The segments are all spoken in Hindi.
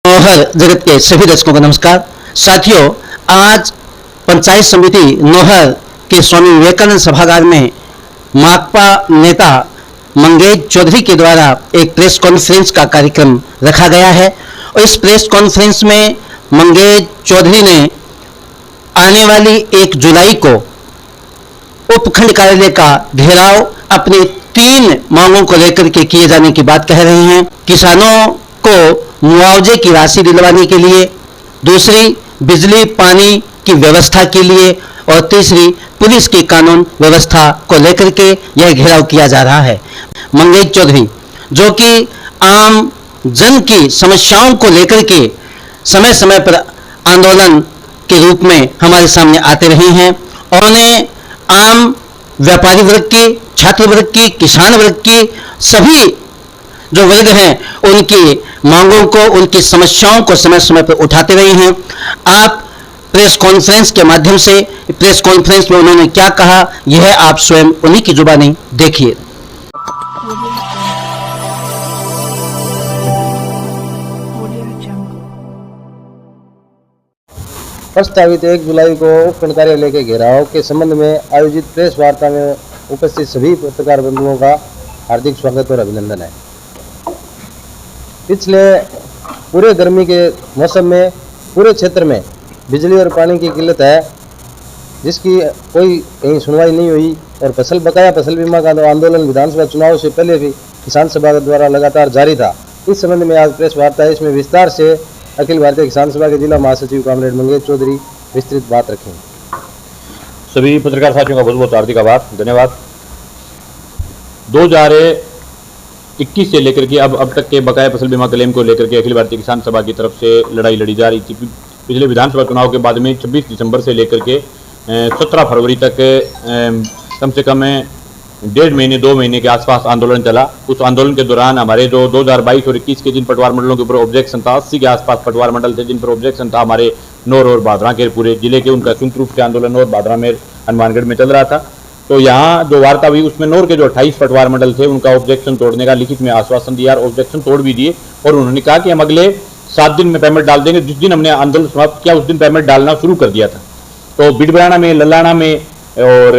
नौहर जगत के सभी दर्शकों को नमस्कार। साथियों, आज पंचायत समिति नौहर के स्वामी विवेकानंद सभागार में माकपा नेता मंगेज चौधरी के द्वारा एक प्रेस कॉन्फ्रेंस का कार्यक्रम रखा गया है और इस प्रेस कॉन्फ्रेंस में मंगेज चौधरी ने आने वाली 1 जुलाई को उपखंड कार्यालय का घेराव अपनी 3 मांगों को लेकर के किए जाने की बात कह रहे हैं। किसानों को मुआवजे की राशि दिलवाने के लिए, दूसरी बिजली पानी की व्यवस्था के लिए और तीसरी पुलिस की कानून व्यवस्था को लेकर के यह घेराव किया जा रहा है। मंगेज चौधरी जो कि आम जन की समस्याओं को लेकर के समय समय पर आंदोलन के रूप में हमारे सामने आते रहे हैं। उन्होंने आम व्यापारी वर्ग की, छात्र वर्ग की, किसान वर्ग की, सभी जो वर्ग हैं उनकी मांगों को, उनकी समस्याओं को समय समय पर उठाते रहे हैं। आप प्रेस कॉन्फ्रेंस के माध्यम से, प्रेस कॉन्फ्रेंस में उन्होंने क्या कहा, यह आप स्वयं उन्हीं की जुबानी देखिए। प्रस्तावित 1 जुलाई को उपखंड कार्यालय के घेराव के संबंध में आयोजित प्रेस वार्ता में उपस्थित सभी पत्रकार बंधुओं का हार्दिक स्वागत और अभिनंदन है। पिछले पूरे गर्मी के मौसम में पूरे क्षेत्र में बिजली और पानी की किल्लत है, जिसकी कोई कहीं सुनवाई नहीं हुई और बकाया फसल बीमा का आंदोलन विधानसभा चुनाव से पहले भी किसान सभा द्वारा लगातार जारी था। इस संबंध में आज प्रेस वार्ता है, इसमें विस्तार से अखिल भारतीय किसान सभा के जिला महासचिव कॉमरेड मंगेज चौधरी विस्तृत बात रखेंगे। सभी पत्रकार साथियों का बहुत बहुत हार्दिक आभार, धन्यवाद। 2021 से लेकर के अब तक के बकाया फसल बीमा क्लेम को लेकर के अखिल भारतीय किसान सभा की तरफ से लड़ाई लड़ी जा रही थी। पिछले विधानसभा चुनाव के बाद में 26 दिसंबर से लेकर के 17 फरवरी तक कम से कम 1.5 महीने 2 महीने के आसपास आंदोलन चला। उस आंदोलन के दौरान हमारे जो 2022 और 21 के जिन पटवार मंडलों के ऊपर ऑब्जेक्शन था, 80 के आसपास पटवार मंडल थे जिन पर ऑब्जेक्शन था हमारे नौर और भादरा के पूरे जिले के, उनका संयुक्त रूप से आंदोलन और भादरा में हनुमानगढ़ में चल रहा था। तो यहाँ जो वार्ता हुई उसमें नौर के जो 28 पटवार मंडल थे उनका ऑब्जेक्शन तोड़ने का लिखित में आश्वासन दिया और ऑब्जेक्शन तोड़ भी दिए और उन्होंने कहा कि हम अगले 7 दिन में पेमेंट डाल देंगे। जिस दिन हमने आंदोलन समाप्त किया उस दिन पेमेंट डालना शुरू कर दिया था। तो बिडबराना में, लल्लाना में और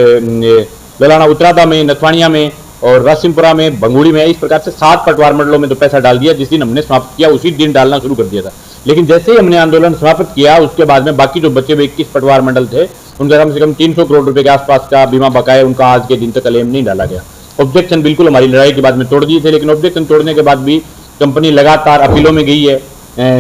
लल्लाना उतरादा में, नथवानिया में और रासिमपुरा में, भंगूड़ी में, इस प्रकार से 7 पटवार मंडलों में तो पैसा डाल दिया। जिस दिन हमने समाप्त किया उसी दिन डालना शुरू कर दिया था। लेकिन जैसे ही हमने आंदोलन समाप्त किया उसके बाद में बाकी जो बचे हुए 21 पटवार मंडल थे उनका कम से कम 300 करोड़ रुपए के आसपास का बीमा बकाया उनका आज के दिन तक क्लेम नहीं डाला गया। ऑब्जेक्शन बिल्कुल हमारी लड़ाई के बाद में तोड़ दिए थे, लेकिन ऑब्जेक्शन तोड़ने के बाद भी कंपनी लगातार अपीलों में गई है।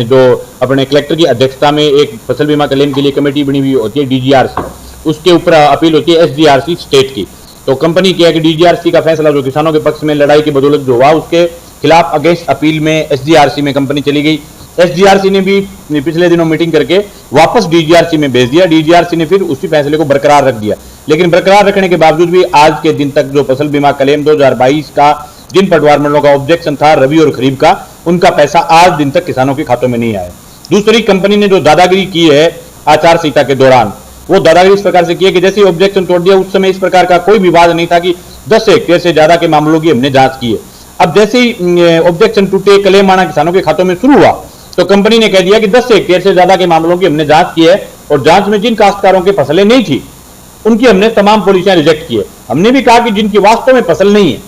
जो अपने कलेक्टर की अध्यक्षता में एक फसल बीमा क्लेम के लिए कमेटी बनी हुई होती है DGRC, उसके ऊपर अपील होती है SGRC स्टेट की। तो कंपनी किया कि DGRC का फैसला जो किसानों के पक्ष में लड़ाई की बदौलत जो हुआ उसके खिलाफ अगेंस्ट अपील में SGRC में कंपनी चली गई। SGRC ने भी पिछले दिनों मीटिंग करके वापस DGRC में भेज दिया। DGRC ने फिर उसी फैसले को बरकरार रख दिया, लेकिन बरकरार रखने के बावजूद भी आज के दिन तक जो फसल बीमा क्लेम 2022 का जिन पटवार मंडलों का ऑब्जेक्शन था रबी और खरीफ का, उनका पैसा आज दिन तक किसानों के खातों में नहीं आया। दूसरी कंपनी ने जो दादागिरी की है आचार संहिता के दौरान, वो दादागिरी इस प्रकार से की है कि जैसे ऑब्जेक्शन तोड़ दिया उस समय इस प्रकार का कोई विवाद नहीं था कि 10 हेक्टेयर से ज्यादा के मामलों की हमने जांच की है। अब जैसे ही ऑब्जेक्शन टूटे, क्लेम आना किसानों के खातों में शुरू हुआ तो कंपनी ने कह दिया कि 10 हेक्टेयर से ज्यादा के मामलों की हमने जांच की है और जांच में जिन काश्तकारों की फसलें नहीं थी उनकी हमने तमाम पॉलिसियां रिजेक्ट की है। हमने भी कहा कि जिनकी वास्तव में फसल नहीं है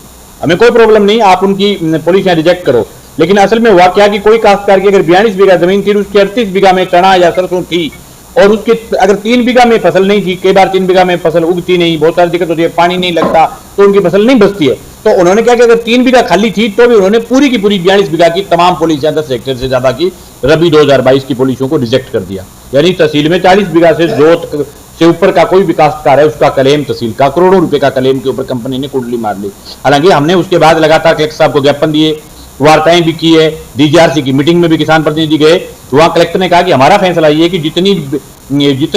हमें कोई प्रॉब्लम नहीं, आप उनकी पॉलिसियां रिजेक्ट करो। लेकिन असल में हुआ क्या कि कोई काश्तकार की अगर 42 बीघा जमीन थी, उसकी 38 बीघा में चना या सरसों थी और उसके अगर 3 बीघा में फसल नहीं थी, कई बार 3 बीघा में फसल उगती नहीं, बहुत सारी दिक्कत होती है, पानी नहीं लगता तो उनकी फसल नहीं बचती है। तो उन्होंने क्या कि अगर 3 बीघा खाली थी तो भी उन्होंने पूरी की पूरी 42 बीघा की तमाम पॉलिसियां 10 हेक्टेयर से ज्यादा की रबी 2022 की पॉलिसियों को रिजेक्ट कर दिया। यानी तहसील में 40 बीघा से जोत से ऊपर का कोई भी काश्तकार है उसका क्लेम तहसील का करोड़ों रुपए का क्लेम के ऊपर कंपनी ने कुंडली मार ली। हालांकि हमने उसके बाद लगातार कलेक्टर साहब को ज्ञापन दिए, वार्ताएं भी की है, DGRC की मीटिंग में भी किसान प्रतिनिधि गए। वहां कलेक्टर ने कहा कि हमारा फैसला ये है कि जितने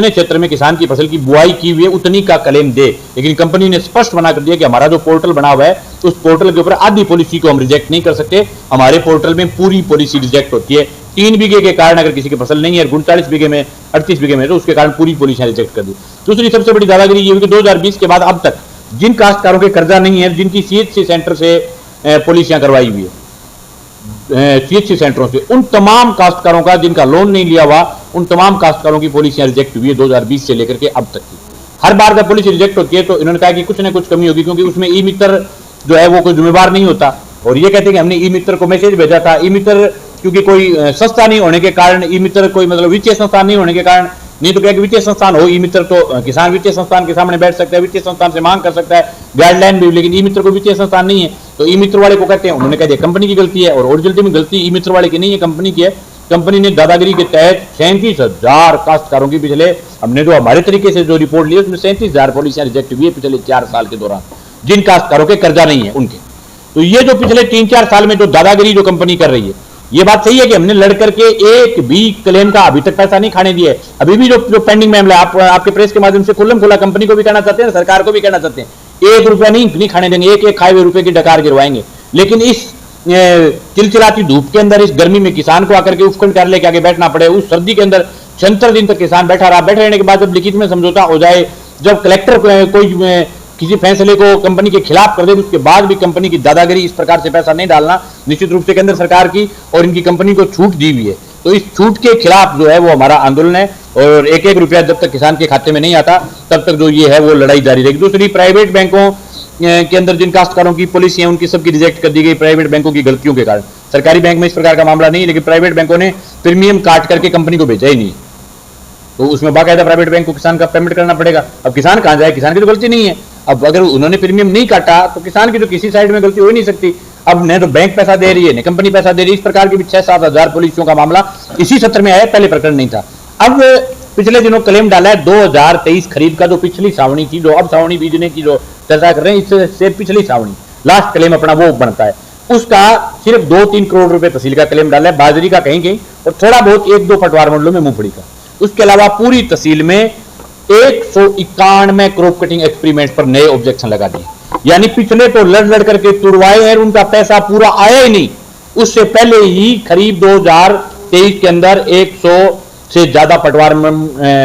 क्षेत्र में किसान की फसल की बुआई की हुई है उतनी का क्लेम दे। लेकिन कंपनी ने स्पष्ट मना कर दिया कि हमारा जो पोर्टल बना हुआ है उस पोर्टल के ऊपर आधी पॉलिसी को हम रिजेक्ट नहीं कर सकते, हमारे पोर्टल में पूरी पॉलिसी रिजेक्ट होती है। 3 बीघे के कारण अगर किसी की फसल नहीं है, 39 बीघे में, 38 बीघे में, तो उसके कारण पूरी पॉलिसियां रिजेक्ट कर दी। दूसरी सबसे बड़ी दादागिरी ये हुई कि 2020 के बाद अब तक जिन काश्तकारों के कर्जा नहीं है, जिनकी CHC सेंटर से पॉलिसियां करवाई हुई है, CHC सेंटरों से उन तमाम काश्तकारों का जिनका लोन नहीं लिया हुआ, उन तमाम काश्तकारों की पॉलिसियां रिजेक्ट हुई है 2020 से लेकर के अब तक की। हर बार जब पॉलिसी रिजेक्ट होती है तो इन्होंने कहा कि कुछ ना कुछ कमी होगी, क्योंकि उसमें ई मित्र जो है वो कोई जिम्मेवार नहीं होता। और ये कहते हैं कि हमने ई मित्र को मैसेज भेजा था। ई मित्र क्योंकि कोई संस्था नहीं होने के कारण, ई मित्र कोई मतलब वित्तीय संस्थान नहीं होने के कारण, नहीं तो क्या कि वित्तीय संस्थान हो ई मित्र तो किसान वित्तीय संस्थान के सामने बैठ सकता है, वित्तीय संस्थान से मांग कर सकता है गाइडलाइन भी, लेकिन ई मित्र को वित्तीय संस्थान नहीं है। तो ई मित्र वाले को कहते हैं, उन्होंने कह दिया कंपनी की गलती है, और ओरिजिनलिटी में गलती ई मित्र वाले की नहीं है, कंपनी की है। कंपनी ने दादागिरी के तहत 37,000 काश्तकारों की पिछले, हमने जो हमारे तरीके से जो रिपोर्ट ली उसमें 37,000 पॉलिसियां रिजेक्ट हुई है पिछले 4 साल के दौरान, जिन काश्तकारों के कर्जा नहीं है उनके। तो ये जो पिछले 3-4 साल में जो दादागिरी जो कंपनी कर रही है, ये बात सही है कि हमने लड़ करके एक भी क्लेम का अभी तक पैसा नहीं खाने दिया है। अभी भी जो पेंडिंग मामला आपके प्रेस के माध्यम से खुल्लम खुला कंपनी को भी कहना चाहते हैं, सरकार को भी कहना चाहते हैं, 1 रुपया नहीं खाने देंगे, एक खाए हुए रुपए की डकार गिरवाएंगे। लेकिन इस चिलचिलाती धूप के अंदर, इस गर्मी में किसान को आकर के उपखंड कार्यालय के आगे बैठना पड़े, उस सर्दी के अंदर 76 दिन तक किसान बैठा रहा। बैठे रहने के बाद जब लिखित में समझौता हो जाए, जब कलेक्टर कोई किसी फैसले को कंपनी के खिलाफ कर दे, उसके बाद भी कंपनी की दादागिरी, इस प्रकार से पैसा नहीं डालना, निश्चित रूप से केंद्र सरकार की और इनकी कंपनी को छूट दी हुई है। तो इस छूट के खिलाफ जो है वो हमारा आंदोलन है, और एक एक रुपया जब तक किसान के खाते में नहीं आता तब तक जो ये है वो लड़ाई जारी रहेगी। दूसरी, प्राइवेट बैंकों के अंदर जिन काश्तकारों की पॉलिसी है उनकी सबकी रिजेक्ट कर दी गई प्राइवेट बैंकों की गलतियों के कारण। सरकारी बैंक में इस प्रकार का मामला नहीं है, लेकिन प्राइवेट बैंकों ने प्रीमियम काट करके कंपनी को भेजा ही नहीं, तो उसमें बाकायदा प्राइवेट बैंक को किसान का पेमेंट करना पड़ेगा। अब किसान कहां जाए, किसान की तो गलती नहीं है। अब अगर उन्होंने प्रीमियम नहीं काटा तो किसान की तो किसी साइड में गलती हो ही नहीं सकती। अब न तो बैंक पैसा दे रही है, न कंपनी पैसा दे रही है। इस प्रकार की भी 6-7 हजार पॉलिसियों का मामला इसी सत्र में आया, पहले प्रकरण नहीं था। अब पिछले दिनों क्लेम डाला है 2023 खरीद का, जो पिछली सावनी थी, जो अब सावनी बीजने की जो चर्चा कर रहे हैं, इससे पिछली सावनी लास्ट क्लेम अपना वो बनता है, उसका सिर्फ 2-3 करोड़ रुपए तहसील का क्लेम डाला है, बाजरी का कहीं कहीं, और थोड़ा बहुत 1-2 पटवार मंडलों में मूंगफली का। उसके अलावा पूरी तहसील में 191 क्रॉप कटिंग एक्सपेरिमेंट पर नए ऑब्जेक्शन लगा दिए। यानी पिछले तो लड़ करके तुड़वाए हैं, उनका पैसा पूरा आया ही नहीं। उससे पहले ही खरीफ 2023 के अंदर 100 से ज्यादा पटवार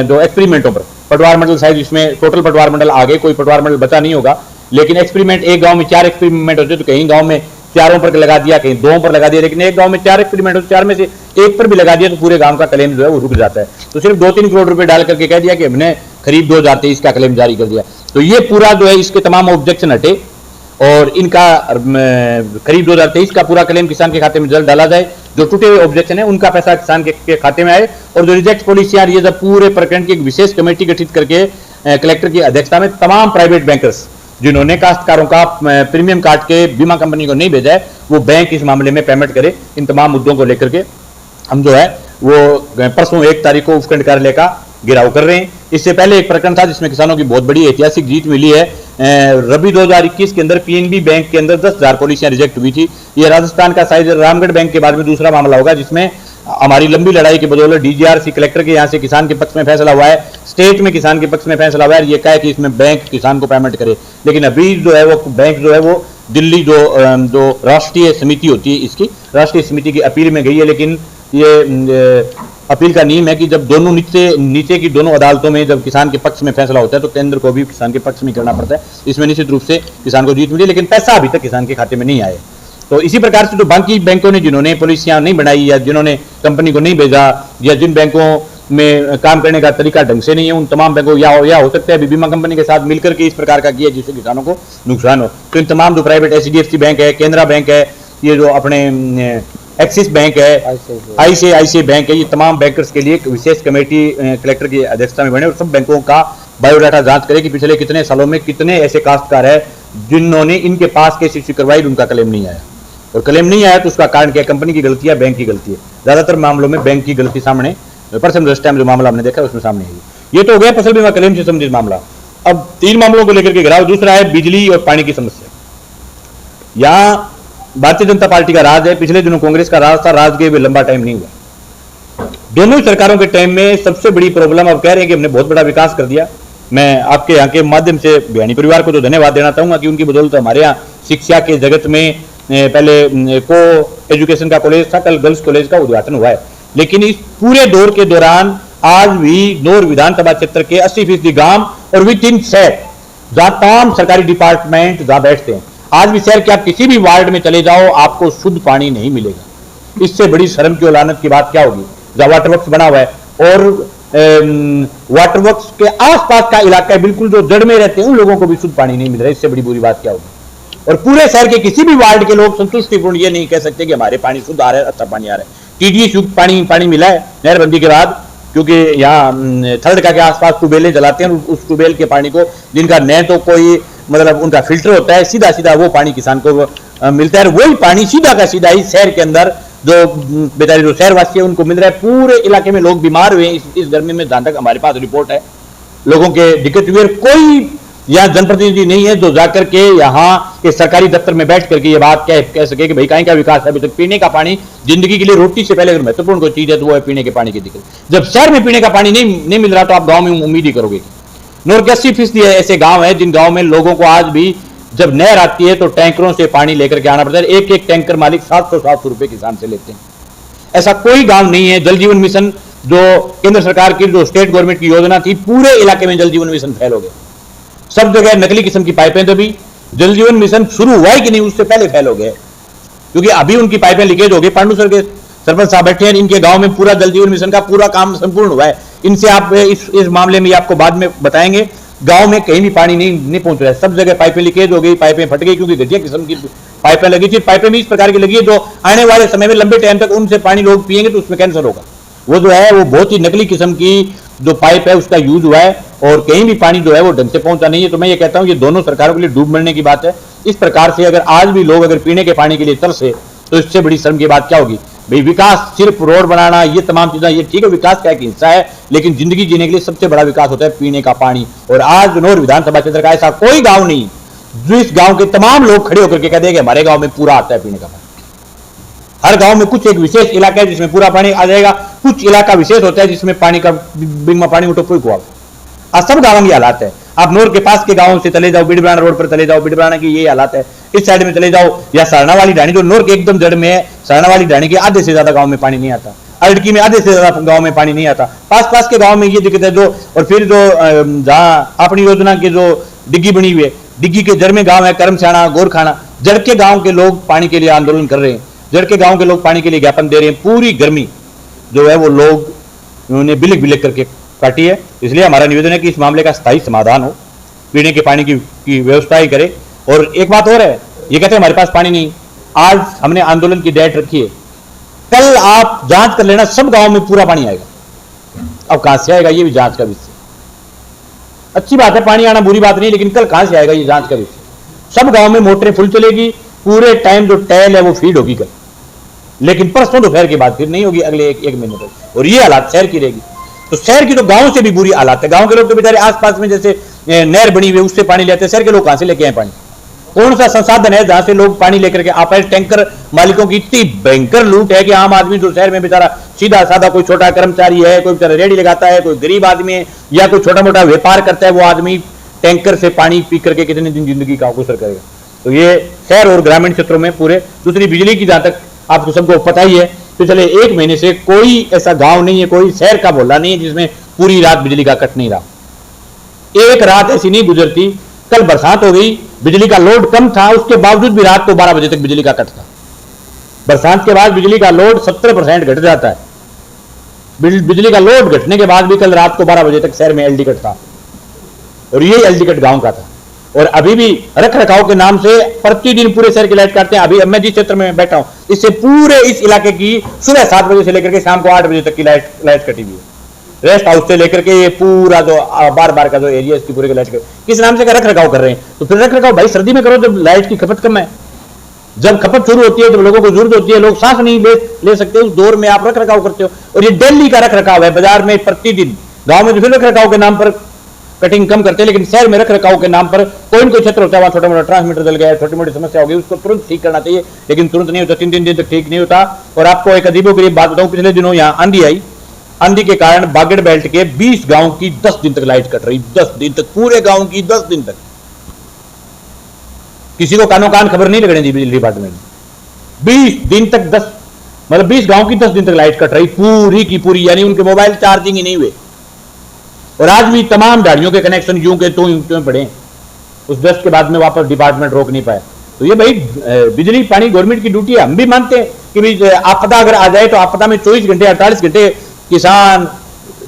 जो एक्सपेरिमेंटों पर, पटवार मंडल साइज, इसमें टोटल पटवार मंडल आ गए, कोई पटवार मंडल बचा नहीं होगा। लेकिन एक्सपेरिमेंट एक गांव में 4 एक्सपेरिमेंट होते, तो कहीं गांव में 4 पर लगा दिया, कहीं 2 पर लगा दिया, लेकिन एक गांव में 4 एक्सपेरिमेंट होते, 4 में से 1 पर भी लगा दिया तो पूरे गांव का क्लेम जो है वो रुक जाता है। तो सिर्फ 2-3 करोड़ रुपए डाल करके कह दिया कि हमने खरीफ 2023 का क्लेम जारी कर दिया। तो ये पूरा जो है इसके तमाम ऑब्जेक्शन हटे और इनका खरीफ 2023 का पूरा क्लेम किसान के खाते में जल्द डाला जाए। जो टूटे हुए ऑब्जेक्शन है उनका पैसा किसान के खाते में आए, और जो रिजेक्ट पॉलिसियां, ये जब पूरे प्रकरण की एक विशेष कमेटी गठित करके कलेक्टर की अध्यक्षता में तमाम प्राइवेट बैंकर्स जिन्होंने काश्तकारों का प्रीमियम काट के बीमा कंपनी को नहीं भेजा है, वो बैंक इस मामले में पेमेंट करे। इन तमाम मुद्दों को लेकर के हम जो है वो परसों 1 तारीख को उपखंड कार्यालय का गिराव कर रहे हैं। इससे पहले एक प्रकरण था जिसमें किसानों की बहुत बड़ी ऐतिहासिक जीत मिली है। रबी 2021 के अंदर पीएनबी बैंक के अंदर 10,000 पॉलिसियां रिजेक्ट हुई थी। ये राजस्थान का साइज रामगढ़ बैंक के बाद में दूसरा मामला होगा जिसमें हमारी लंबी लड़ाई के बदौलत डीजीआरसी कलेक्टर के यहाँ से किसान के पक्ष में फैसला हुआ है, स्टेट में किसान के पक्ष में फैसला हुआ है। ये कहा है कि इसमें बैंक किसान को पेमेंट करे, लेकिन अभी जो है वो बैंक जो है वो दिल्ली जो राष्ट्रीय समिति होती है, इसकी राष्ट्रीय समिति की अपील में गई है। लेकिन ये अपील का नियम है कि जब दोनों नीचे की दोनों अदालतों में जब किसान के पक्ष में फैसला होता है तो केंद्र को भी किसान के पक्ष में करना पड़ता है। इसमें निश्चित रूप से किसान को जीत मिली, लेकिन पैसा अभी तक किसान के खाते में नहीं आए। तो इसी प्रकार से जो बाकी बैंकों ने जिन्होंने पॉलिसियां नहीं बनाई या जिन्होंने कंपनी को नहीं भेजा या जिन बैंकों में काम करने का तरीका ढंग से नहीं है, उन तमाम बैंकों या हो सकता है बीमा कंपनी के साथ मिलकर के इस प्रकार का किया जिससे किसानों को नुकसान हो। तो इन तमाम जो प्राइवेट HDFC बैंक है, केनरा बैंक है, ये जो अपने एक्सिस बैंक है, ICICI बैंक है, ये तमाम बैंकर्स के लिए एक विशेष कमेटी कलेक्टर की अध्यक्षता में बने और सब बैंकों का बायोडाटा जांच करे कि पिछले कितने सालों में कितने ऐसे काश्तकार है जिन्होंने इनके पास KCC करवाई, उनका क्लेम नहीं आया। और क्लेम नहीं आया तो उसका कारण क्या? कंपनी की गलती है, बैंक की गलती है। ज्यादातर मामलों में बैंक की गलती सामने परसेंट टाइम जो मामला हमने देखा उसमें सामने है। ये तो हो गया फसल बीमा क्लेम से संबंधित मामला। अब 3 मामलों को लेकर के गिराव। दूसरा है बिजली और पानी की समस्या। यहाँ भारतीय जनता पार्टी का राज है, पिछले दिनों कांग्रेस का राज था, राज के लंबा टाइम नहीं हुआ। दोनों ही सरकारों के टाइम में सबसे बड़ी प्रॉब्लम, अब कह रहे हैं कि हमने बहुत बड़ा विकास कर दिया। मैं आपके यहाँ के माध्यम से बिहानी परिवार को तो धन्यवाद देना चाहूंगा कि उनकी बदौलत हमारे यहाँ शिक्षा के जगत में पहले को एजुकेशन का कॉलेज था, कल गर्ल्स कॉलेज का उद्घाटन हुआ है। लेकिन इस पूरे दौर के दौरान आज भी नौर विधानसभा क्षेत्र के 80% गांव और विद इन शहर जहां तमाम सरकारी डिपार्टमेंट जहां बैठते हैं, आज भी शहर के आप किसी भी वार्ड में चले जाओ आपको शुद्ध पानी नहीं मिलेगा। इससे बड़ी शर्म की और लानत की बात क्या होगी? जहाँ वाटर वर्क्स बना हुआ है और वाटर वर्क्स के आसपास का इलाका है, बिल्कुल जो जड़ में रहते हैं उन लोगों को भी शुद्ध पानी नहीं मिल रहा है, इससे बड़ी बुरी बात क्या होगी? और पूरे शहर के किसी भी वार्ड के लोग संतुष्टिपूर्ण ये नहीं कह सकते कि हमारे पानी शुद्ध आ रहा है, अच्छा पानी आ रहा है। टीडीएस युक्त पानी मिला है नहरबंदी के बाद, क्योंकि यहाँ थर्डका के आसपास ट्यूबवेलें जलाते हैं, उस ट्यूबवेल के पानी को, जिनका न तो कोई मतलब उनका फिल्टर होता है, सीधा सीधा वो पानी किसान को मिलता है। वही पानी सीधा का सीधा ही शहर के अंदर जो बेचारे जो शहरवासी है उनको मिल रहा है। पूरे इलाके में लोग बीमार हुए इस गर्मी में, जहां तक हमारे पास रिपोर्ट है लोगों के दिक्कत हुई। कोई यहाँ जनप्रतिनिधि नहीं है जो जाकर के यहाँ के सरकारी दफ्तर में बैठ करके ये बात कह सके कि भाई कहीं का विकास है। अभी तक पीने का पानी जिंदगी के लिए रोटी से पहले अगर महत्वपूर्ण कोई चीज है तो वो है पीने के पानी की दिक्कत। जब शहर में पीने का पानी नहीं मिल रहा तो आप गाँव में उम्मीद ही करोगे। 89% ऐसे गाँव है जिन गाँव में लोगों को आज भी जब नहर आती है तो टैंकरों से पानी लेकर के आना पड़ता है। एक एक टैंकर मालिक 700 रुपए किसान से लेते हैं। ऐसा कोई गांव नहीं है। जल जीवन मिशन जो केंद्र सरकार की जो स्टेट गवर्नमेंट की योजना थी, पूरे इलाके में जल जीवन मिशन फैल हो गया। सब जगह नकली किस्म की पाइपें, तभी जल जीवन मिशन शुरू हुआ है कि नहीं उससे पहले फैल हो गए, क्योंकि अभी उनकी पाइपें लीकेज हो गई। पांडुसर के सरपंच साहब बैठे हैं, इनके गांव में पूरा जल जीवन मिशन का पूरा काम संपूर्ण हुआ है। इनसे आप इस मामले में आपको बाद में बताएंगे। गांव में कहीं भी पानी नहीं पहुंच रहा है, सब जगह पाइपें लीकेज हो गई, पाइपें फट गई, क्योंकि घटिया किस्म की पाइपें लगी थी। पाइपें भी इस प्रकार की लगी है जो आने वाले समय में लंबे टाइम तक उनसे पानी लोग पिएंगे तो उसमें कैंसर होगा। वो जो है वो बहुत ही नकली किस्म की जो पाइप है उसका यूज हुआ है और कहीं भी पानी जो है वो ढंग से पहुंचा नहीं है। तो मैं ये कहता हूं ये दोनों सरकारों के लिए डूब मरने की बात है। इस प्रकार से अगर आज भी लोग अगर पीने के पानी के लिए तरसे तो इससे बड़ी शर्म की बात क्या होगी? भाई विकास सिर्फ रोड बनाना ये तमाम चीजें, ये ठीक है, विकास का एक हिस्सा है, लेकिन जिंदगी जीने के लिए सबसे बड़ा विकास होता है पीने का पानी। और आज जनौर विधानसभा क्षेत्र का ऐसा कोई गांव नहीं जिस गांव के तमाम लोग खड़े होकर के कह देंगे हमारे गांव में पूरा आता है पीने का पानी। हर गांव में कुछ एक विशेष इलाका है जिसमें पूरा पानी आ जाएगा, कुछ इलाका विशेष होता है जिसमें पानी का बिंगमा पानी उठो कोई कुआ। आज सब गांवों की हालात है। आप नोर के पास के गांवों से चले जाओ, बिडब्राना रोड पर चले जाओ, बिडब्राना की ये हालात है। इस साइड में चले जाओ या सरना वाली ढाणी जो नोर के एकदम जड़ में है, सरना वाली ढाणी के आधे से ज्यादा गांव में पानी नहीं आता। अरडकी में आधे से ज्यादा गांव में पानी नहीं आता। पास के गांव में ये दिक्कत है। जो और फिर जो जहां अपनी योजना की जो डिग्गी बनी हुई है, डिग्गी के जड़ में गांव है करमसाना, गोरखाना, जड़ के गांव के लोग पानी के लिए आंदोलन कर रहे हैं, जड़ के गांव के लोग पानी के लिए ज्ञापन दे रहे हैं। पूरी गर्मी जो है वो लोग उन्होंने बिलिक बिलिक करके काटी है। इसलिए हमारा निवेदन है कि इस मामले का स्थायी समाधान हो, पीने के पानी की व्यवस्था ही करे। और एक बात और है, ये कहते हैं हमारे पास पानी नहीं। आज हमने आंदोलन की डेट रखी है, कल आप जांच कर लेना, सब गांव में पूरा पानी आएगा। अब कहां से आएगा ये भी जांच का विषय। अच्छी बात है पानी आना बुरी बात नहीं, लेकिन कल कहां से आएगा ये जांच का विषय। सब गांव में मोटरें फुल चलेगी, पूरे टाइम जो टैल है वो फीड होगी कल, लेकिन परसों दोपहर के बाद फिर नहीं होगी अगले एक महीने तक। और ये हालात शहर की रहेगी। तो शहर की तो गांव से भी बुरी हालात है। गांव के लोग तो बेचारे आसपास में जैसे नहर बनी हुई है उससे पानी लेते हैं, शहर के लोग कहां से लेके आए पानी? कौन सा संसाधन है जहां से लोग पानी लेकर के आप? टैंकर मालिकों की इतनी भयंकर लूट है कि आम आदमी जो शहर में बेचारा सीधा साधा कोई छोटा कर्मचारी है, कोई बेचारा रेडी लगाता है, कोई गरीब आदमी है या कोई छोटा मोटा व्यापार करता है, वो आदमी टैंकर से पानी पी करके कितने दिन जिंदगी का गुजर करेगा? तो ये शहर और ग्रामीण क्षेत्रों में पूरे। दूसरी बिजली की, जहां तक आपको सबको पता ही है, पिछले एक महीने से कोई ऐसा गांव नहीं है, कोई शहर का मोहल्ला नहीं है जिसमें पूरी रात बिजली का कट नहीं रहा। एक रात ऐसी नहीं गुजरती। कल बरसात हो गई, बिजली का लोड कम था, उसके बावजूद भी रात को 12 बजे तक बिजली का कट था। बरसात के बाद बिजली का लोड 70% घट जाता है। बिजली का लोड घटने के बाद भी कल रात को 12 बजे तक शहर में एलडी कट था, और ये एलडी कट गांव का था। और अभी भी रख रखाव के नाम से प्रतिदिन पूरे शहर की लाइट काटते हैं। अभी मैं जिस क्षेत्र में बैठा हूं, इससे पूरे इस इलाके की सुबह 7 बजे से लेकर के शाम को 8 बजे तक की लाइट कटी हुई है। रेस्ट हाउस से लेकर के ये पूरा जो बार का जो एरिया इसकी पूरे की लाइट किस नाम से रख रखाव कर रहे हैं? तो फिर रख रखाव भाई सर्दी में करो जब लाइट की खपत कम है। जब खपत शुरू होती है जब लोगों को जरूरत होती है, लोग सांस नहीं ले सकते, उस दौर में आप रख रखाव करते हो। और ये दिल्ली का रख रखाव है, बाजार में प्रतिदिन। गांव में तो फिर रख रखाव के नाम पर कटिंग कम करते हैं, लेकिन शहर में रख रखाव के नाम पर कोई न कोई क्षेत्र होता है वहां छोटा मोटा ट्रांसमीटर जल गया, छोटी मोटी समस्या होगी, उसको तुरंत ठीक करना चाहिए, लेकिन तुरंत नहीं होता, 3 दिन तक ठीक नहीं होता। और आपको एक अजीबोगरीब बात बताऊं, पिछले दिनों यहाँ आंधी आई, आंधी के कारण बागड़ बेल्ट के 20 गांव की 10 दिन तक लाइट कट रही। 10 दिन तक, पूरे गांव की 10 दिन तक किसी को कानो कान खबर नहीं लगने दी बिजली डिपार्टमेंट ने। 20 दिन तक 20 गांव की 10 दिन तक लाइट कट रही पूरी की पूरी, यानी उनके मोबाइल चार्जिंग ही नहीं हुए। और आज भी तमाम गाड़ियों के कनेक्शन यूं के तो पड़े। उस 10 के बाद में वापस डिपार्टमेंट रोक नहीं पाया। तो ये भाई बिजली पानी गवर्नमेंट की ड्यूटी है, हम भी मानते हैं कि भाई आपदा अगर आ जाए तो आपदा में 24 घंटे 48 घंटे किसान,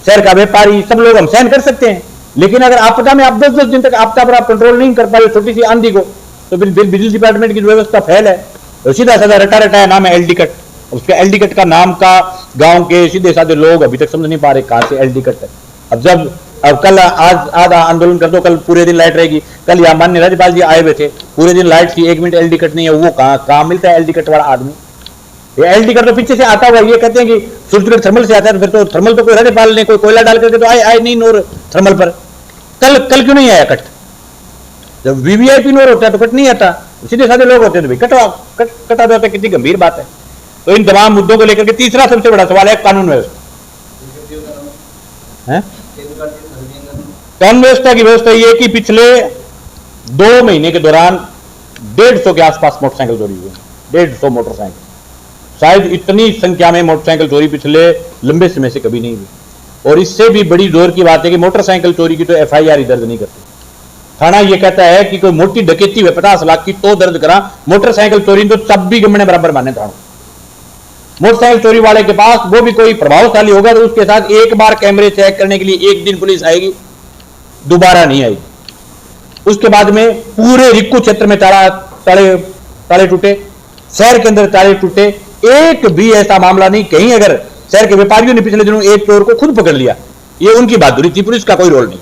शहर का व्यापारी, सब लोग हम सहन कर सकते हैं। लेकिन अगर आपदा में आप 10-10 दिन तक आपदा पर आप कंट्रोल नहीं कर पाए छोटी सी आंधी को, तो फिर बिजली डिपार्टमेंट की व्यवस्था फेल है। तो सीधा साधा रटा रटाया नाम है एलडी कट। उसके एलडी कट का नाम का गांव के सीधे साधे लोग अभी तक समझ नहीं पा रहे कहां से एलडी कट है। अब कल आज आंदोलन कर दो, कल पूरे दिन लाइट रहेगी। कल यहाँ माननीय राज्यपाल जी आए हुए थे, पूरे दिन लाइट थी, 1 मिनट एलडी कट नहीं है। वो कहाँ मिलता है एलडी कट वाला आदमी? ये एलडी कट तो पीछे से आता हुआ, ये कहते हैं कि सूरजगढ़ थर्मल से आता है, तो फिर तो थर्मल तो कोई राज्यपाल ने कोई कोयला डाल करके तो आए नहीं नोर थर्मल पर। कल क्यों नहीं आया कट? जब वीवीआईपी नोर होता है तो कट नहीं आता, सीधे साधे लोग होते हैं तो भाई कटा जाता है। कितनी गंभीर बात है। तो इन तमाम मुद्दों को लेकर के तीसरा सबसे बड़ा सवाल है कानून व्यवस्था। कानून व्यवस्था की व्यवस्था ये कि पिछले 2 महीने के दौरान 150 के आसपास मोटरसाइकिल चोरी हुए। 150 मोटरसाइकिल, शायद इतनी संख्या में मोटरसाइकिल चोरी पिछले लंबे समय से कभी नहीं हुई। और इससे भी बड़ी जोर की बात है कि मोटरसाइकिल चोरी की तो एफआईआर ही दर्ज नहीं करते। थाना ये कहता है कि कोई मोटी डकैती हुई 50 लाख की तो दर्ज करा, मोटरसाइकिल चोरी तो तब भी गमने बराबर माने थाना। मोटरसाइकिल चोरी वाले के पास वो भी कोई प्रभावशाली होगा तो उसके साथ एक बार कैमरे चेक करने के लिए एक दिन पुलिस आएगी, दोबारा नहीं आएगी। उसके बाद में पूरे रिक्कू क्षेत्र में ताले टूटे, शहर के अंदर ताले टूटे। एक भी ऐसा मामला नहीं कहीं अगर शहर के व्यापारियों ने पिछले दिनों एक चोर को खुद पकड़ लिया, ये उनकी बहादुरी थी, पुलिस का कोई रोल नहीं।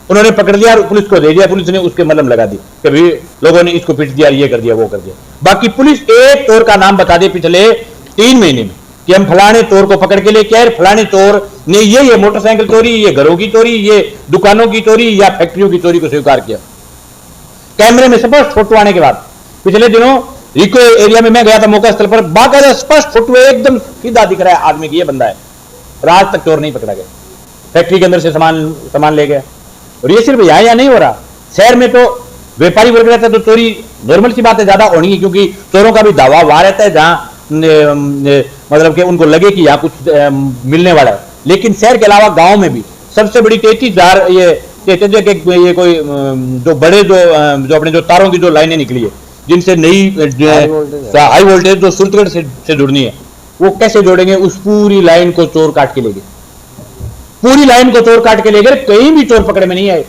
उन्होंने पकड़ लिया और पुलिस को दे दिया, पुलिस ने उसके मलम लगा दी, कभी लोगों ने इसको पीट दिया, ये कर दिया, वो कर दिया। बाकी पुलिस एक चोर का नाम बता दे पिछले 3 महीने में कि हम फलाने चोर को पकड़ के लेके आए, फलाने चोर ने ये मोटरसाइकिल चोरी, ये घरों की चोरी, ये दुकानों की चोरी या फैक्ट्रियों की चोरी को स्वीकार किया। कैमरे में स्पष्ट फोटो आने के बाद पिछले दिनों रिको एरिया में मैं गया था मौका स्थल पर, बाकायदा स्पष्ट फोटो एकदम सीधा दिख रहा है आदमी की ये बंदा है। और आज तक चोर नहीं पकड़ा गया। फैक्ट्री के अंदर से सामान ले गया। और ये सिर्फ यहाँ नहीं हो रहा, शहर में तो व्यापारी वर्ग रहता है तो चोरी नॉर्मल सी बात है, ज्यादा होनी है, क्योंकि चोरों का भी दावा वहां रहता है जहां मतलब कि उनको लगे कि यहाँ कुछ मिलने वाला है। लेकिन शहर के अलावा गांव में भी सबसे बड़ी 33,000 ये कोई जो बड़े जो अपने जो तारों की जो लाइनें निकली है जिनसे नई हाई वोल्टेज जो सूरजगढ़ से जुड़नी है, वो कैसे जोड़ेंगे? उस पूरी लाइन को चोर काट के ले गए, पूरी लाइन को चोर काट के ले गए। कहीं भी चोर पकड़े में नहीं आए।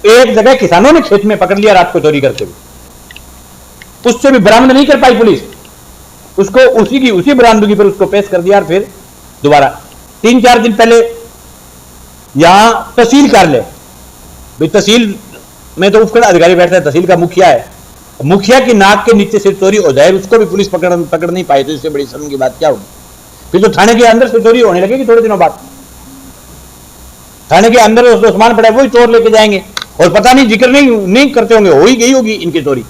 एक जगह किसानों ने खेत में पकड़ लिया रात को चोरी करते हुए, उससे भी बरामद नहीं कर पाई पुलिस। उसको उसी बरामदगी पर उसको पेश कर दिया। और फिर दोबारा 3-4 दिन पहले यहां तहसील कार्यालय, भाई तहसील में तो उपखंड अधिकारी बैठता है, तहसील का मुखिया है, मुखिया की नाक के नीचे से चोरी हो जाए, उसको भी पुलिस पकड़ नहीं पाई, तो इससे बड़ी शर्म की बात क्या होगी? फिर तो थाने के अंदर से चोरी होने लगेगी थोड़े दिनों बाद। थाने के अंदर उसको सामान पड़ा है वही चोर लेके जाएंगे और पता नहीं जिक्र नहीं करते होंगे, हो ही गई होगी इनकी चोरी।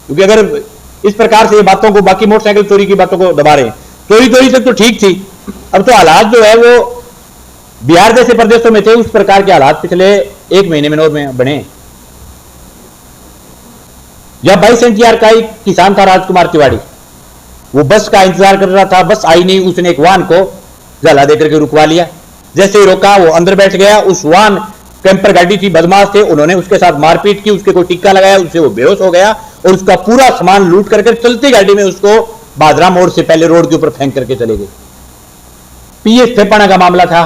क्योंकि अगर इस प्रकार से ये बातों को, बाकी मोटरसाइकिल चोरी की बातों को दबा रहे हैं, चोरी तक तो ठीक थी, अब तो हालात जो है वो बिहार जैसे प्रदेशों में थे उस प्रकार के हालात पिछले 1 महीने में बने। जब 22 एनटीआर का एक किसान था राजकुमार तिवारी, वो बस का इंतजार कर रहा था, बस आई नहीं, उसने एक वाहन को जला देकर के रुकवा लिया। जैसे ही रोका वो अंदर बैठ गया। उस वाहन कैंपर गाड़ी थी, बदमाश थे, उन्होंने उसके साथ मारपीट की, उसके कोई टिक्का लगाया, उससे वो बेहोश हो गया और उसका पूरा सामान लूट करके चलती गाड़ी में उसको बादरा मोड़ से पहले रोड के ऊपर फेंक करके चले गए। पीएस ठेपाना का मामला था,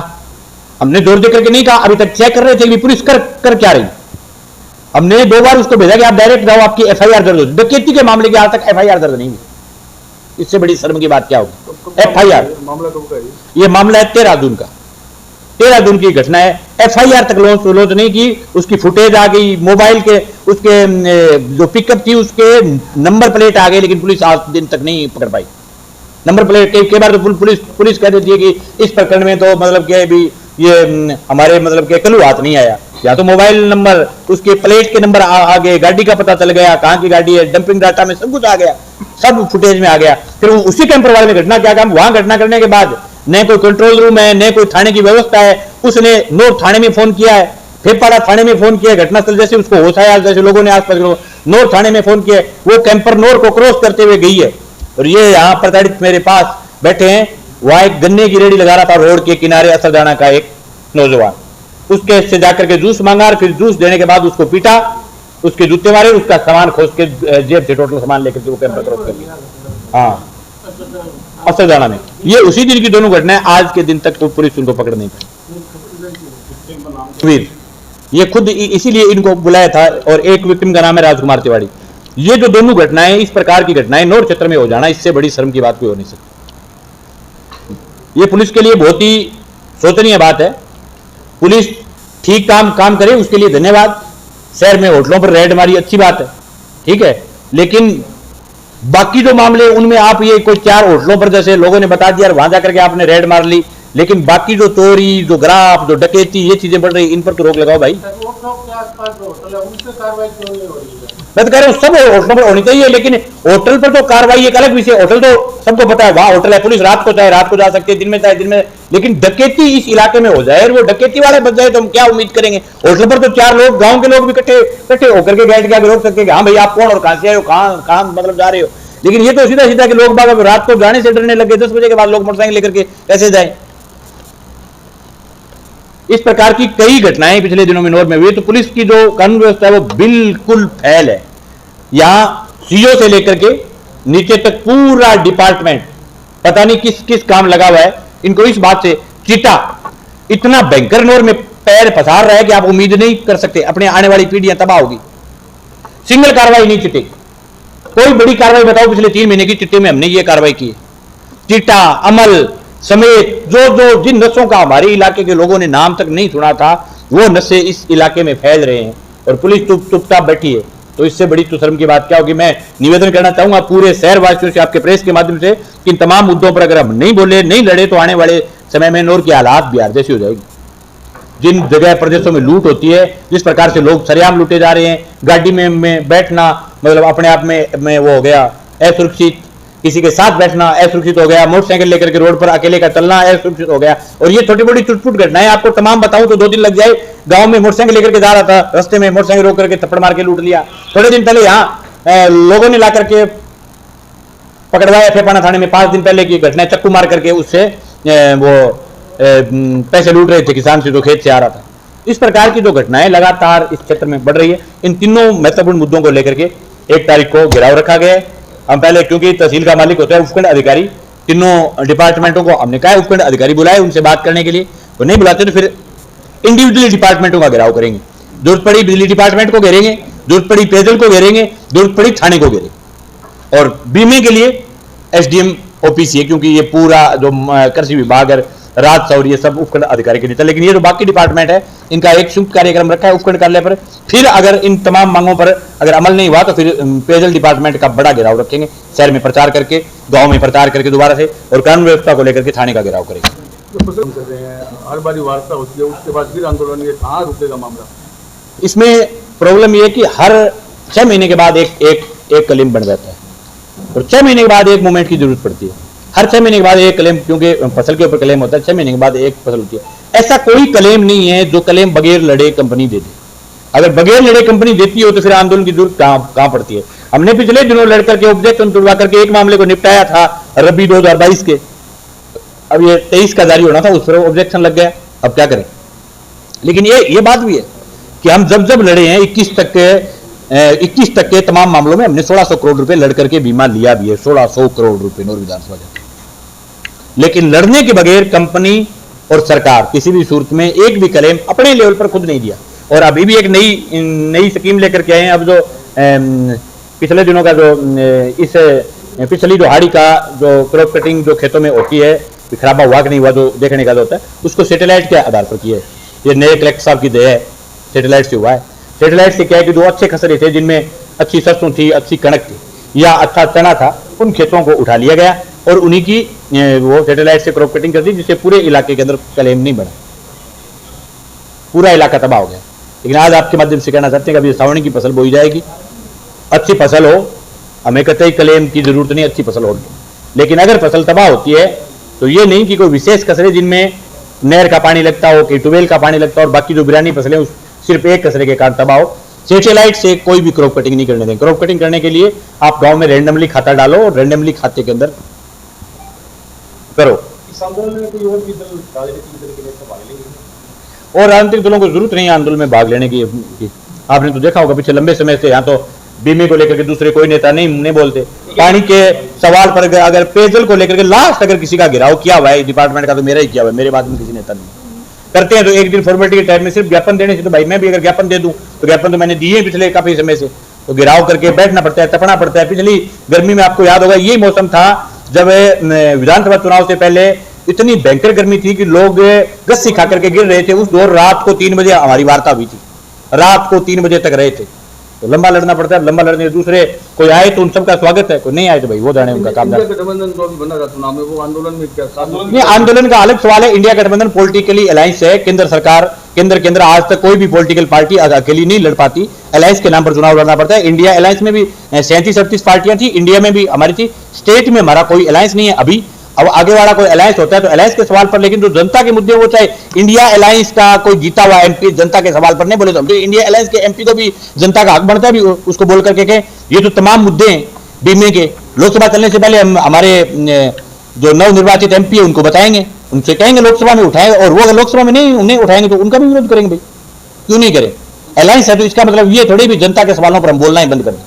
हमने जोर देकर के नहीं कहा, अभी तक चेक कर रहे थे कि पुलिस कर क्या रही। हमने 2 बार उसको भेजा कि आप डायरेक्ट जाओ, आपकी एफआईआर दर्ज हो। डकैती के मामले की आज तक एफआईआर दर्ज नहीं हुई, इससे बड़ी शर्म की बात क्या होगी? एफआईआर मामला कब का है? ये मामला है 13 जून का, 13 जून की घटना है। एफआईआर तक लॉन्च नहीं की, उसकी फुटेज आ गई, मोबाइल के उसके जो पिकअप थी उसके नंबर प्लेट आ गई, लेकिन पुलिस आज दिन तक नहीं पकड़ पाई नंबर प्लेट। कई बार तो पुलिस कह देती है कि इस प्रकरण में तो मतलब क्या भी ये हमारे मतलब के कलू हाथ नहीं आया, या तो मोबाइल नंबर, उसके प्लेट के नंबर आ गए, गाड़ी का पता चल गया, कहाँ की गाड़ी है, डंपिंग डाटा में सब कुछ आ गया, सब फुटेज में आ गया। फिर उसी कैंपर वाले ने घटना क्या काम, वहां घटना करने के बाद न कोई कंट्रोल रूम है, न कोई थाने की व्यवस्था है, उसने नोर थाने में फोन किया है, फेपाड़ा थाने में फोन किया, घटनास्थल जैसे उसको होश आया, जैसे लोगों ने आसपास नोर थाने में फोन किया, वो कैंपर नोर को क्रॉस करते हुए गई है। और ये यहाँ प्रताड़ित मेरे पास बैठे हैं, वहां एक गन्ने की रेडी लगा रहा था रोड के किनारे असरदाना का एक नौजवान, उसके से जाकर के जूस मांगा, फिर जूस देने के बाद उसको पीटा उसके जूते मारे, उसका सामान खोज के जेब से टोटल सामान लेकर के वो कैंपर क्रॉस कर लिया। हाँ, अफसरदाना में। ये उसी दिन की दोनों घटनाएं, आज के दिन तक तो पुलिस उनको पकड़ नहीं पाई। ये खुद इसीलिए इनको बुलाया था, और एक विक्टिम का नाम है राजकुमार तिवारी। ये जो दोनों घटनाएं, इस प्रकार की घटनाएं नौर क्षेत्र में हो जाना, इससे बड़ी शर्म की बात कोई हो नहीं सकती। ये पुलिस के लिए बहुत ही शोचनीय बात है। पुलिस ठीक काम करे, उसके लिए धन्यवाद। शहर में होटलों पर रेड मारी, अच्छी बात है, ठीक है, लेकिन बाकी जो मामले उनमें आप ये कोई 4 होटलों पर जैसे लोगों ने बता दिया, वहां जाकर के आपने रेड मार ली, लेकिन बाकी जो चोरी, जो ग्राफ, जो डकैती, ये चीजें बढ़ रही, इन पर तो रोक लगाओ भाई। मैं तो कह रहा हूँ सब होटलों पर होनी चाहिए, लेकिन होटल पर तो कार्रवाई एक अलग विषय। होटल तो सबको पता है, वहां होटल है, पुलिस रात को चाहे रात को जा सकती है, दिन में चाहे दिन में, लेकिन डकैती इस इलाके में हो जाए और वो डकैती वाले बच जाए तो हम क्या उम्मीद करेंगे। होटल पर तो 4 लोग, गांव के लोग भी इकट्ठे होकर के बैठ के रोक सकते हैं, हाँ भाई आप कौन और कहां से आए हो, कहां मतलब जा रहे हो। लेकिन ये तो सीधा सीधा कि लोग बाग रात को जाने से डरने लगे, 10 बजे के बाद लोग मोटरसाइकिल लेकर के कैसे जाए। इस प्रकार की कई घटनाएं पिछले दिनों में नौर में हुई। तो पुलिस की जो कानून व्यवस्था है वो बिल्कुल फैल है। यहां सीओ से लेकर के नीचे तक पूरा डिपार्टमेंट पता नहीं किस किस काम लगा हुआ है। इनको इस बात से चिटा इतना भयंकर नौर में पैर पसार रहा है कि आप उम्मीद नहीं कर सकते, अपने आने वाली पीढ़ियां तबाह होगी। सिंगल कार्रवाई नहीं चिट्टे, कोई बड़ी कार्रवाई बताओ पिछले 3 महीने की, चिट्टे में हमने ये कार्रवाई की। चिट्टा अमल समेत जो जिन नशों का हमारे इलाके के लोगों ने नाम तक नहीं सुना था, वो नशे इस इलाके में फैल रहे हैं और पुलिस चुपचाप बैठी है। तो इससे बड़ी तो शर्म की बात क्या होगी। मैं निवेदन करना चाहूंगा पूरे शहरवासियों से, आपके प्रेस के माध्यम से, कि इन तमाम मुद्दों पर अगर हम नहीं बोले, नहीं लड़े, तो आने वाले समय में नौर की हालात बिहार जैसी हो जाएगी। जिन जगह प्रदेशों में लूट होती है, जिस प्रकार से लोग सरेआम लूटे जा रहे हैं, गाड़ी में बैठना मतलब अपने आप में वो हो गया असुरक्षित, किसी के साथ बैठना असुरक्षित हो गया, मोटरसाइकिल लेकर के रोड पर अकेले का चलना असुरक्षित हो गया। और ये छोटी बड़ी चुटपुट घटनाएं आपको तमाम बताऊं तो 2 दिन लग जाए। गांव में मोटरसाइकिल लेकर के जा रहा था, रास्ते में मोटरसाइकिल रोक करके थप्पड़ मार के लूट लिया। थोड़े दिन पहले यहाँ लोगों ने ला करके पकड़वाया फेपाना थाने में, 5 दिन पहले की घटना, चक्कू मार करके उससे वो पैसे लूट रहे थे किसान से जो खेत से आ रहा था। इस प्रकार की जो घटनाएं लगातार इस क्षेत्र में बढ़ रही है, इन तीनों महत्वपूर्ण मुद्दों को लेकर के 1 तारीख को घेराव रखा गया है। हम पहले, क्योंकि तहसील का मालिक होता है उपखंड अधिकारी, तीनों डिपार्टमेंटों को हमने कहा उपखंड अधिकारी बुलाए उनसे बात करने के लिए, वो नहीं बुलाते तो फिर इंडिविजुअली डिपार्टमेंटों का घेराव करेंगे। जरूरत पड़ी बिजली डिपार्टमेंट को घेरेंगे, जरूरत पड़ी पेयजल को घेरेंगे, जरूरत पड़ी थाने को घेरेंगे। और बीमे के लिए एसडीएम ऑफिस है, क्योंकि ये पूरा जो कृषि विभाग है, राजस्व और ये सब उपखंड अधिकारी के नीचे। लेकिन ये जो बाकी डिपार्टमेंट है, इनका एक संयुक्त कार्यक्रम रखा है उपखंड कार्यालय पर। फिर अगर इन तमाम मांगों पर अगर अमल नहीं हुआ तो फिर पेयजल डिपार्टमेंट का बड़ा घेराव रखेंगे, शहर में प्रचार करके, गांव में प्रचार करके दोबारा से, और कानून व्यवस्था को लेकर के थाने का घेराव करेंगे। कर रहे हैं, हर बारी वार्ता होती है, उसके बाद फिर आंदोलन, ये कहाँ रुकेगा मामला? इसमें प्रॉब्लम यह है कि हर 6 महीने के बाद एक क्लेम बन जाता है, और 6 महीने के बाद एक मूवमेंट की जरूरत पड़ती है। हर 6 महीने के बाद एक क्लेम, क्योंकि फसल के ऊपर क्लेम होता है, 6 महीने के बाद एक फसल होती है। ऐसा कोई क्लेम नहीं है जो क्लेम बगैर लड़े कंपनी दे दे। अगर बगैर लड़े कंपनी देती हो तो फिर आंदोलन की जरूरत कहां पड़ती है। हमने पिछले दिनों लड़कर के ऑब्जेक्शन तुड़वा करके एक मामले को निपटाया था रबी 2022 के, अब ये 23 का जारी होना था, उस पर ऑब्जेक्शन लग गया, अब क्या करें। लेकिन ये बात भी है कि हम जब लड़े हैं 21 तक के तमाम मामलों में हमने 1600 करोड़ रुपए लड़ करके बीमा लिया भी है, 1600 करोड़ रुपए नौर विधानसभा जाके। लेकिन लड़ने के बगैर कंपनी और सरकार किसी भी सूरत में एक भी क्लेम अपने लेवल पर खुद नहीं दिया। और अभी भी एक नई स्कीम लेकर के आए हैं। अब जो पिछले दिनों का जो इस पिछली जो हाड़ी का जो क्रॉप कटिंग जो खेतों में होती है, खराबा हुआ कि नहीं हुआ, जो देखने का जो होता है, उसको सैटेलाइट के आधार पर किया है। ये नए कलेक्टर साहब की देह है, सैटेलाइट से हुआ है। सैटेलाइट से क्या है कि जो अच्छे खसरे थे, जिनमें अच्छी सरसों थी, अच्छी कणक थी या अच्छा चना था, उन खेतों को उठा लिया गया और उन्हीं की वो सैटेलाइट से क्रॉप कटिंग कर दी, जिससे पूरे इलाके के अंदर क्लेम नहीं बना, पूरा इलाका तबाह हो गया। लेकिन आज आपके माध्यम से कहना चाहते हैं कि अभी सावनी की फसल बोई जाएगी, अच्छी फसल हो, हमें कतई क्लेम की जरूरत नहीं, अच्छी फसल होगी। लेकिन अगर फसल तबाह होती है तो ये नहीं कि कोई विशेष खसरे जिनमें नहर का पानी लगता हो, कि ट्यूबवेल का पानी लगता हो, और बाकी जो बिरानी फसलें सिर्फ एक खसरे के कारण तबाह हो, सैटेलाइट से कोई भी क्रॉप कटिंग नहीं करने दें। क्रॉप कटिंग करने के लिए आप गांव में रैंडमली खाता डालो और रैंडमली खाते के अंदर करो। और राजनीतिक दलों को जरूरत नहीं है आंदोलन में भाग लेने की। आपने तो देखा होगा पीछे लंबे समय से यहाँ तो बीमे को लेकर के दूसरे कोई नेता नहीं बोलते। पानी के सवाल पर अगर पेयजल को लेकर के लास्ट अगर किसी का गिराव किया हुआ है डिपार्टमेंट का तो मेरा ही किया हुआ है, मेरे बाद में किसी नेता नहीं करते हैं। तो एक दिन फॉर्मेलिटी के टाइम में सिर्फ ज्ञापन देने से, तो भाई मैं भी अगर ज्ञापन दे दूं तो ज्ञापन तो मैंने दिए पिछले काफी समय से, तो गिराव करके बैठना पड़ता है, तपना पड़ता है। पिछली गर्मी में आपको याद होगा यही मौसम था जब विधानसभा चुनाव से पहले इतनी भयंकर गर्मी थी कि लोग गस्सी खा करके गिर रहे थे। उस दौर रात को 3 बजे हमारी वार्ता हुई थी, रात को 3 बजे तक रहे थे। तो लंबा लड़ना पड़ता है, लंबा लड़ने दूसरे कोई आए तो उन सबका स्वागत है, कोई नहीं आए तो भाई वो जाने उनका काम। इंडिया गठबंधन जो अभी बना था चुनाव में, वो आंदोलन में क्या नहीं, आंदोलन का अलग सवाल है। इंडिया गठबंधन पॉलिटिकली अलायंस है, केंद्र सरकार केंद्र आज तक कोई भी पॉलिटिकल पार्टी अकेली नहीं लड़ पाती, अलायंस के नाम पर चुनाव लड़ना पड़ता है। इंडिया अलायंस में भी 37-38 पार्टियां थी, इंडिया में भी हमारी थी, स्टेट में हमारा कोई अलायंस नहीं है अभी। अब आगे वाला कोई अलायंस होता है तो अलायंस के सवाल पर, लेकिन जो जनता के मुद्दे वो चाहे इंडिया अलायंस का कोई जीता हुआ एमपी जनता के सवाल पर नहीं बोले तो हम तो इंडिया अलायंस के एमपी को भी जनता का हक बनता है भी उसको बोल करके कहें ये तो तमाम मुद्दे हैं बीमे के। लोकसभा चलने से पहले हम हमारे जो नवनिर्वाचित एमपी है उनको बताएंगे, उनसे कहेंगे लोकसभा में उठाएं, और वो अगर लोकसभा में नहीं उन्हें उठाएंगे तो उनका भी विरोध करेंगे। भाई क्यों नहीं करें? अलायंस है तो इसका मतलब ये थोड़ी भी जनता के सवालों पर हम बोलना ही बंद करें।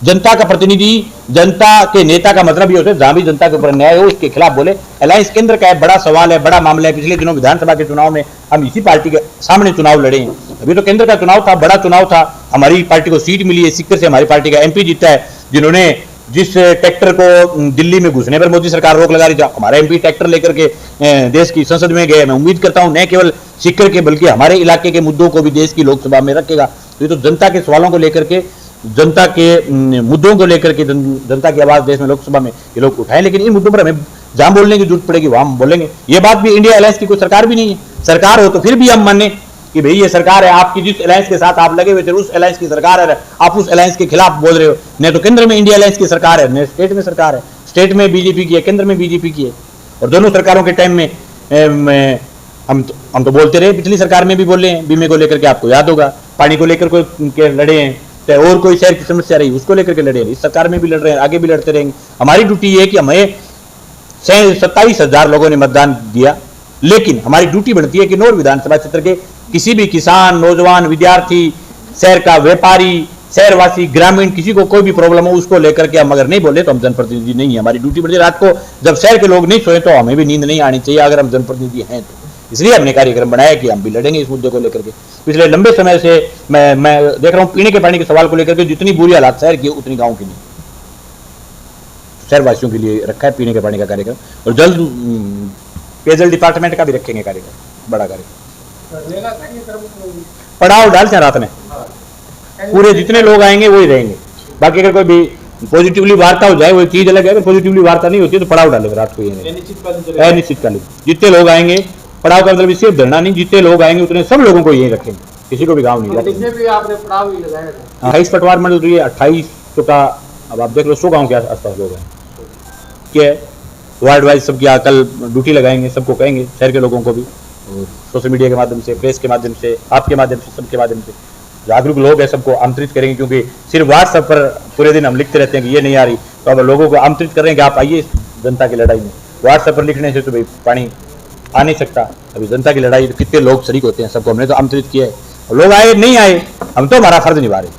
जनता का प्रतिनिधि, जनता के नेता का मतलब ये होता है जहां भी जनता के ऊपर न्याय हो उसके खिलाफ बोले। अलायंस केंद्र का है, बड़ा सवाल है, बड़ा मामला है। पिछले दिनों विधानसभा के चुनाव में हम इसी पार्टी के सामने चुनाव लड़े हैं। अभी तो केंद्र का चुनाव था, बड़ा चुनाव था, हमारी पार्टी को सीट मिली है, सिक्कर से हमारी पार्टी का एमपी जीता है। जिन्होंने जिस ट्रैक्टर को दिल्ली में घुसने पर मोदी सरकार रोक लगा रही थी, हमारा एमपी ट्रैक्टर लेकर के देश की संसद में गए। मैं उम्मीद करता हूं न केवल सिक्कर के बल्कि हमारे इलाके के मुद्दों को भी देश की लोकसभा में रखेगा। तो ये तो जनता के सवालों को लेकर के, जनता के मुद्दों को लेकर के जनता की आवाज देश में लोकसभा में ये लोग उठाएं, लेकिन इन मुद्दों पर हमें जहां बोलने की जरूरत पड़ेगी वहां हम बोलेंगे। ये बात भी इंडिया अलायंस की कोई सरकार भी नहीं है, सरकार हो तो फिर भी हम माने कि भाई ये सरकार है आपकी, जिस अलायंस के साथ आप लगे हुए थे उस अलायंस की सरकार है, आप उस अलायंस के खिलाफ बोल रहे हो। नहीं तो केंद्र में इंडिया अलायंस की सरकार है, नहीं स्टेट में सरकार है, स्टेट में बीजेपी की है, केंद्र में बीजेपी की है। और दोनों सरकारों के टाइम में हम तो बोलते रहे, पिछली सरकार में भी बोले हैं बीमे को लेकर के, आपको याद होगा। पानी को लेकर के लड़े हैं, चाहे और कोई शहर की समस्या रही उसको लेकर के लड़े हैं, इस सरकार में भी लड़ रहे हैं, आगे भी लड़ते रहेंगे। हमारी ड्यूटी ये है कि हमें 27,000 लोगों ने मतदान दिया, लेकिन हमारी ड्यूटी बनती है कि नौर विधानसभा क्षेत्र के किसी भी किसान, नौजवान, विद्यार्थी, शहर का व्यापारी, शहरवासी, ग्रामीण, किसी को कोई भी प्रॉब्लम हो उसको लेकर के हम अगर नहीं बोले तो हम जनप्रतिनिधि नहीं है। हमारी ड्यूटी बनती है, रात को जब शहर के लोग नहीं सोए तो हमें भी नींद नहीं आनी चाहिए अगर हम जनप्रतिनिधि हैं तो। इसलिए हमने कार्यक्रम बनाया कि हम भी लड़ेंगे इस मुद्दे को लेकर के। पिछले लंबे समय से मैं देख रहा हूं पीने के पानी के सवाल को लेकर के जितनी बुरी हालात शहर की उतनी गांव की नहीं। शहरवासियों के लिए रखा है पीने के पानी का कार्यक्रम, और जल्द पेयजल डिपार्टमेंट का भी रखेंगे कार्यक्रम, बड़ा कार्यक्रम। पड़ाव डालते हैं रात में, पूरे जितने लोग आएंगे वही रहेंगे। बाकी अगर कोई भी पॉजिटिवली वार्ता हो जाए वो चीज अलग है, अगर पॉजिटिवली वार्ता नहीं होती तो पड़ाव डालेंगे रात को। ये अनिश्चितकालीन जितने लोग आएंगे, पड़ाव का मतलब इससे धरना नहीं, जितने लोग आएंगे उतने सब लोगों को यही रखेंगे, किसी को भी गाँव नहीं रखेंगे। 28 पटवार मंडल रही है, 28 का अब आप देख लो 100 गाँव के आसपास लोग हैं। क्या वार्ड वाइज सबकी कल ड्यूटी लगाएंगे, सबको कहेंगे, शहर के लोगों को भी, और सोशल मीडिया के माध्यम से, प्रेस के माध्यम से, आपके माध्यम से, सबके माध्यम से जागरूक लोग हैं सबको आमंत्रित करेंगे। क्योंकि सिर्फ व्हाट्सएप पर पूरे दिन हम लिखते रहते हैं कि ये नहीं आ रही, तो अब लोगों को आमंत्रित करेंगे आप आइए जनता की लड़ाई में। व्हाट्सएप पर लिखने से तो भाई पानी आ नहीं सकता, अभी जनता की लड़ाई तो कितने लोग शरीक होते हैं, सबको हमने तो आमंत्रित किया है। लोग आए नहीं आए हम तो हमारा फर्ज निभा रहे हैं।